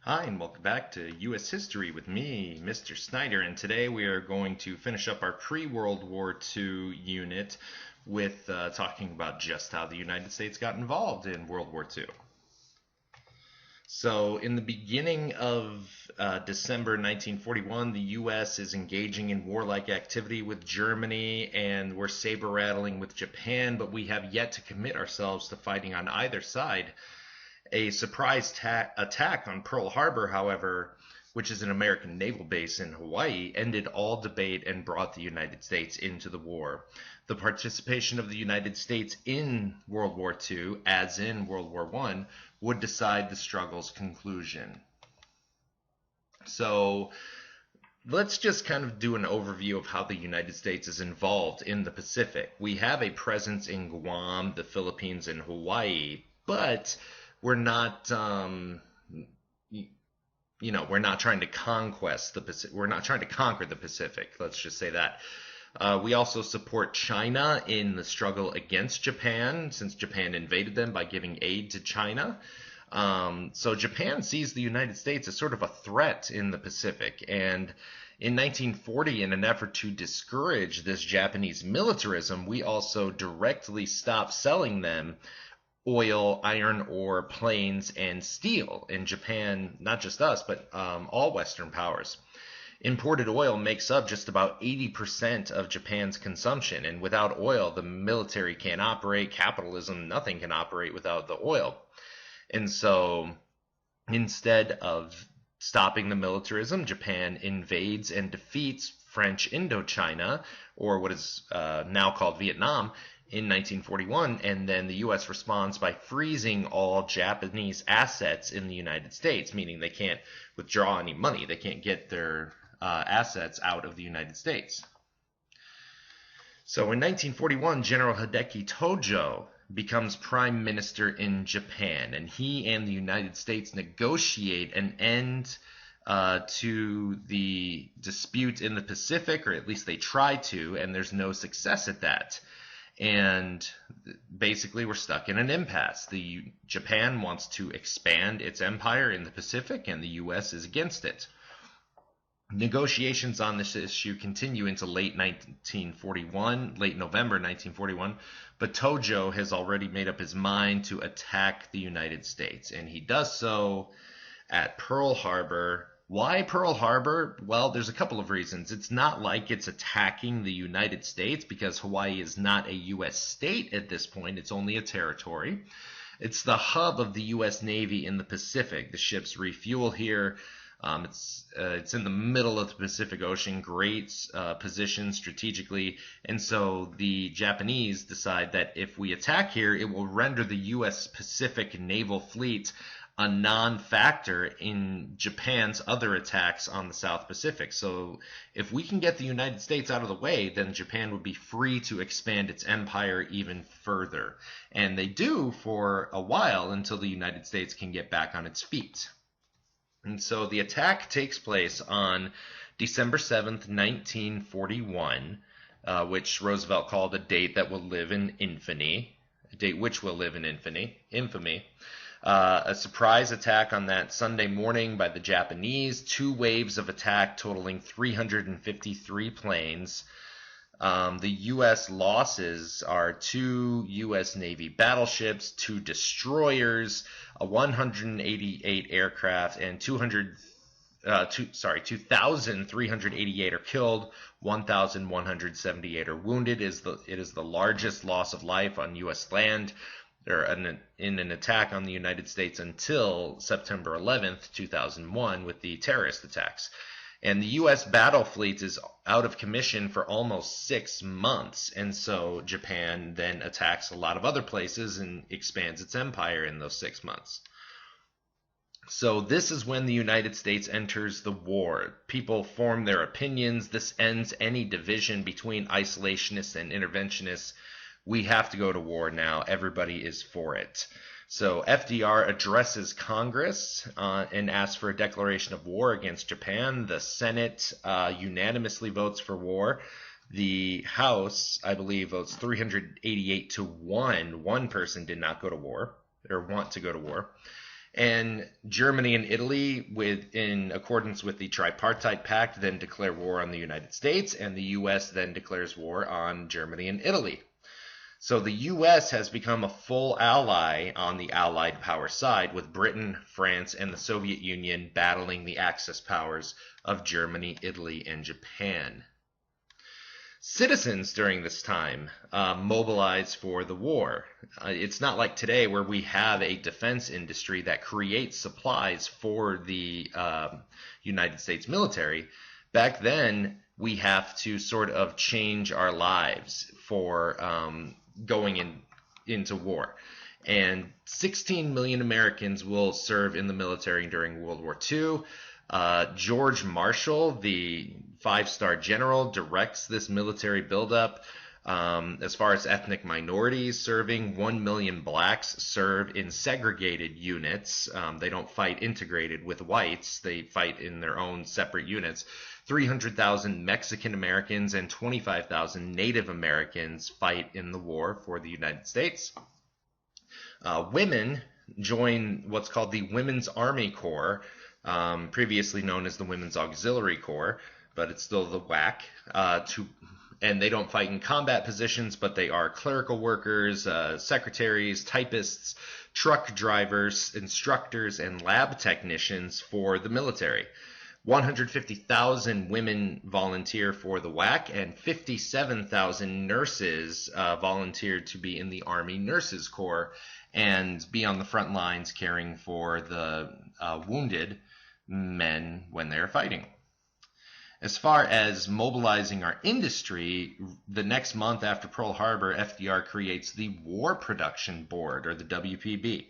Hi, and welcome back to U.S. History with me, Mr. Snyder. And today we are going to finish up our pre-World War II unit with talking about just how the United States got involved in World War II. So, in the beginning of December 1941, the U.S. is engaging in warlike activity with Germany, and we're saber rattling with Japan, but we have yet to commit ourselves to fighting on either side. A surprise attack on Pearl Harbor, however, which is an American naval base in Hawaii, ended all debate and brought the United States into the war. The participation of the United States in World War II, as in World War I, would decide the struggle's conclusion. So let's just kind of do an overview of how the United States is involved in the Pacific. We have a presence in Guam, the Philippines, and Hawaii, but we're not, we're not trying to conquest the Pacific. We're not trying to conquer the Pacific. Let's just say that. We also support China in the struggle against Japan, since Japan invaded them by giving aid to China. So Japan sees the United States as sort of a threat in the Pacific. And in 1940, in an effort to discourage this Japanese militarism, we also directly stopped selling them oil, iron ore, planes, and steel in Japan, not just us, but all Western powers. Imported oil makes up just about 80% of Japan's consumption, and without oil, the military can't operate, capitalism, nothing can operate without the oil. And so, instead of stopping the militarism, Japan invades and defeats French Indochina, or what is now called Vietnam, in 1941, and then the U.S. responds by freezing all Japanese assets in the United States, meaning they can't withdraw any money. They can't get their assets out of the United States. So in 1941, General Hideki Tojo becomes prime minister in Japan, and he and the United States negotiate an end to the dispute in the Pacific, or at least they try to, and there's no success at that. And basically we're stuck in an impasse. Japan wants to expand its empire in the Pacific, and the U.S. is against it. Negotiations on this issue continue into late November 1941, but Tojo has already made up his mind to attack the United States, and he does so at Pearl Harbor. Why Pearl Harbor? Well, there's a couple of reasons. It's not like it's attacking the United States, because Hawaii is not a U.S. state at this point. It's only a territory. It's the hub of the U.S. Navy in the Pacific. The ships refuel here. It's in the middle of the Pacific Ocean, great position strategically, and so the Japanese decide that if we attack here, it will render the U.S. Pacific Naval Fleet a non-factor in Japan's other attacks on the South Pacific. So if we can get the United States out of the way, then Japan would be free to expand its empire even further. And they do for a while, until the United States can get back on its feet. And so the attack takes place on December 7th, 1941, which Roosevelt called a date that will live in infamy, a date which will live in infamy. A surprise attack on that Sunday morning by the Japanese, 2 waves of attack totaling 353 planes. The U.S. losses are 2 U.S. Navy battleships, 2 destroyers, 188 aircraft, and 2,388 are killed, 1,178 are wounded. It is the largest loss of life on U.S. land, or in an attack on the United States, until September 11th, 2001, with the terrorist attacks. And the U.S. battle fleet is out of commission for almost 6 months, and so Japan then attacks a lot of other places and expands its empire in those 6 months. So this is when the United States enters the war. People form their opinions. This ends any division between isolationists and interventionists. We have to go to war now. Everybody is for it. So FDR addresses Congress and asks for a declaration of war against Japan. The Senate unanimously votes for war. The House, I believe, votes 388 to 1. One person did not go to war, or want to go to war. And Germany and Italy, in accordance with the Tripartite Pact, then declare war on the United States, and the U.S. then declares war on Germany and Italy. So the U.S. has become a full ally on the Allied power side, with Britain, France, and the Soviet Union battling the Axis powers of Germany, Italy, and Japan. Citizens during this time mobilize for the war. It's not like today where we have a defense industry that creates supplies for the United States military. Back then, we have to sort of change our lives for going into war. And 16 million Americans will serve in the military during World War II. George Marshall, the five-star general, directs this military buildup. As far as ethnic minorities serving, 1 million blacks serve in segregated units. They don't fight integrated with whites. They fight in their own separate units. 300,000 Mexican Americans and 25,000 Native Americans fight in the war for the United States. Women join what's called the Women's Army Corps, previously known as the Women's Auxiliary Corps, but it's still the WAC, and they don't fight in combat positions, but they are clerical workers, secretaries, typists, truck drivers, instructors, and lab technicians for the military. 150,000 women volunteer for the WAC, and 57,000 nurses volunteered to be in the Army Nurses Corps and be on the front lines caring for the wounded men when they're fighting. As far as mobilizing our industry, the next month after Pearl Harbor, FDR creates the War Production Board, or the WPB,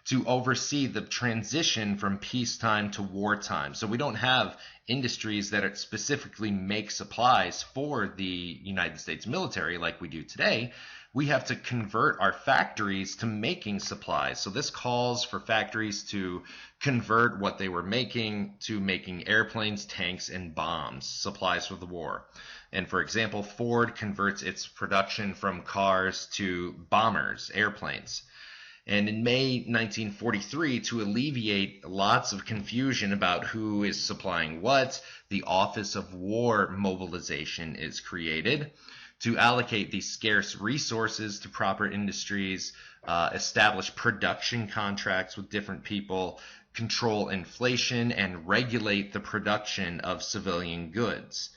to oversee the transition from peacetime to wartime. So we don't have industries that specifically make supplies for the United States military like we do today. We have to convert our factories to making supplies. So this calls for factories to convert what they were making to making airplanes, tanks, and bombs, supplies for the war. And for example, Ford converts its production from cars to bombers, airplanes. And in May 1943, to alleviate lots of confusion about who is supplying what, the Office of War Mobilization is created to allocate these scarce resources to proper industries, establish production contracts with different people, control inflation, and regulate the production of civilian goods.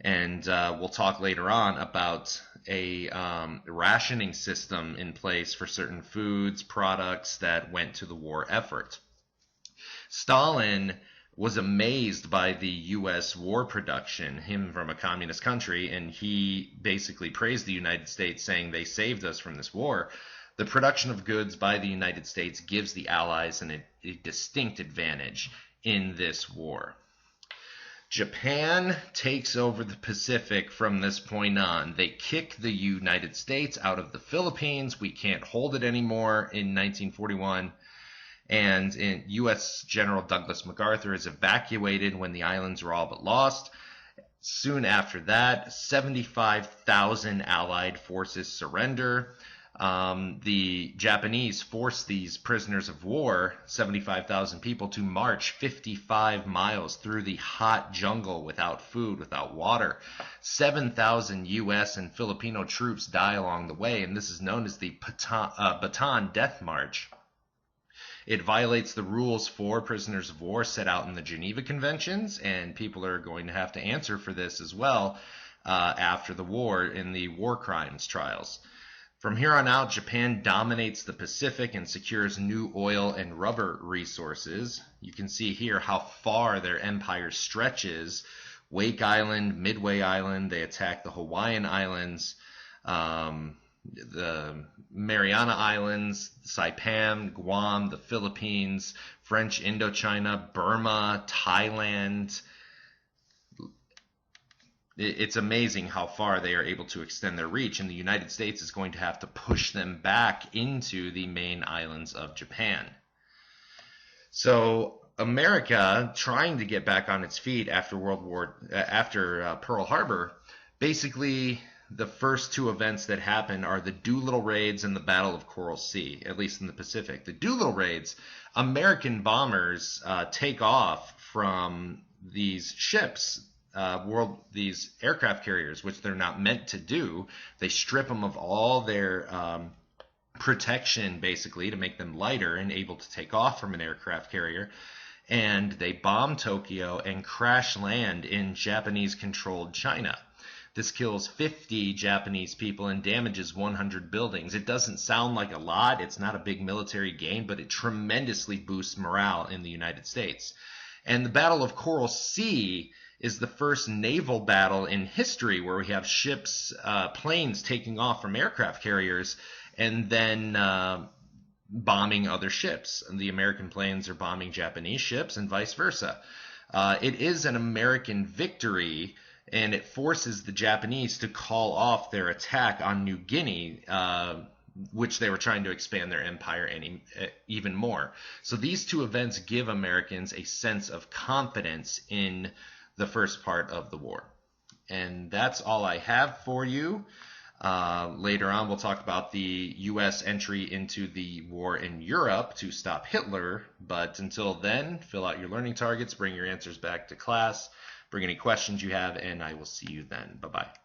And we'll talk later on about a rationing system in place for certain foods, products that went to the war effort. Stalin was amazed by the U.S. war production, him from a communist country, and he basically praised the United States, saying they saved us from this war. The production of goods by the United States gives the Allies a distinct advantage in this war. Japan takes over the Pacific from this point on. They kick the United States out of the Philippines. We can't hold it anymore in 1941. And U.S. General Douglas MacArthur is evacuated when the islands were all but lost. Soon after that, 75,000 Allied forces surrender. The Japanese force these prisoners of war, 75,000 people, to march 55 miles through the hot jungle without food, without water. 7,000 U.S. and Filipino troops die along the way, and this is known as the Bataan Death March. It violates the rules for prisoners of war set out in the Geneva Conventions, and people are going to have to answer for this as well after the war in the war crimes trials. From here on out, Japan dominates the Pacific and secures new oil and rubber resources. You can see here how far their empire stretches. Wake Island, Midway Island, they attack the Hawaiian Islands, the Mariana Islands, Saipan, Guam, the Philippines, French Indochina, Burma, Thailand. It's amazing how far they are able to extend their reach, and the United States is going to have to push them back into the main islands of Japan. So America, trying to get back on its feet after Pearl Harbor, basically the first two events that happen are the Doolittle raids and the Battle of Coral Sea, at least in the Pacific. The Doolittle raids, American bombers take off from these ships, these aircraft carriers, which they're not meant to do. They strip them of all their protection, basically, to make them lighter and able to take off from an aircraft carrier. And they bomb Tokyo and crash land in Japanese-controlled China. This kills 50 Japanese people and damages 100 buildings. It doesn't sound like a lot. It's not a big military gain, but it tremendously boosts morale in the United States. And the Battle of Coral Sea is the first naval battle in history where we have ships, planes taking off from aircraft carriers and then bombing other ships. And the American planes are bombing Japanese ships and vice versa. It is an American victory, and it forces the Japanese to call off their attack on New Guinea, which they were trying to expand their empire even more. So these two events give Americans a sense of confidence in the first part of the war. And that's all I have for you. Later on, we'll talk about the U.S. entry into the war in Europe to stop Hitler. But until then, fill out your learning targets, bring your answers back to class, bring any questions you have, and I will see you then. Bye-bye.